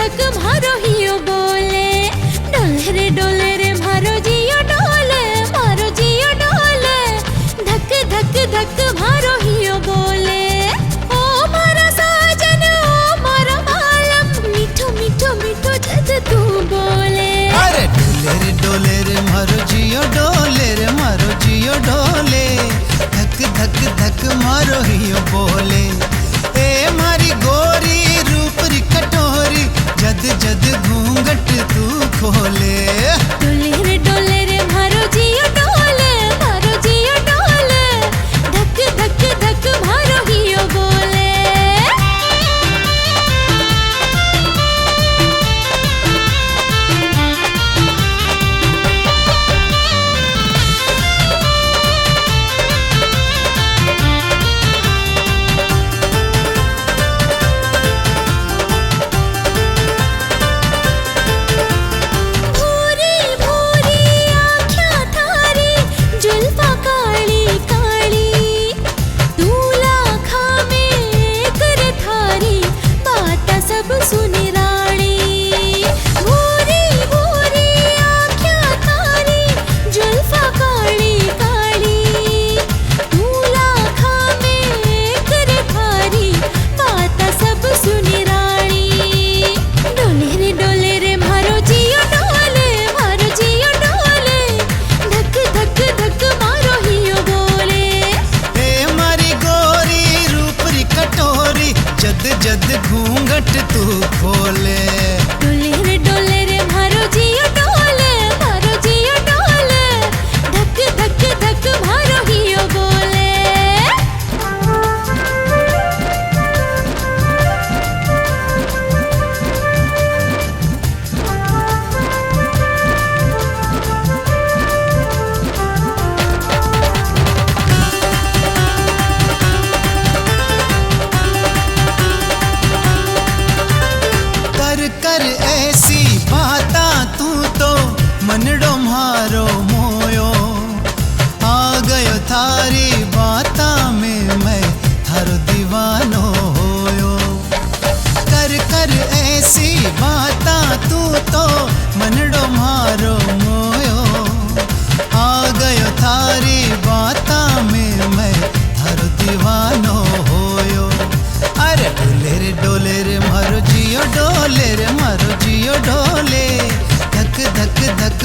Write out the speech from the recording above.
धक मारो हियो बोले, डोले रे मारो जियो डोले, मारो जियो डोले, धक धक धक मारो हियो बोले। ओ मारा साजन ओ मारा मालम, मीठो मीठो मीठो जद तू बोले। अरे डोले रे मारो जियो डोले रे मारो जियो डोले, धक धक धक मारो हियो बोले। ए मारी गोरी रूप री कटोरी, जद जद घूंघट तू खोले। डोले रे मारो जियो डोले, मारो जियो डोले, धक धक धक मारो हियो बोले। जद घूंघट तू खोले। डोले रे मारो जियो डोले, मारो जियो डोले, धक धक धक मारो हियो बोले। कर ऐसी बाता तू तो मनड़ो मारो मोयो, आ गयो थारी बाता में मैं थारो दीवानो होयो। कर ऐसी बाता तू तो मनड़ो मारो मोयो, आ गयो थारी बाता में मैं थारो दीवानो होयो। अरे डोले रे मारो जियो डोले रे मारो जियो डोले, धक धक धक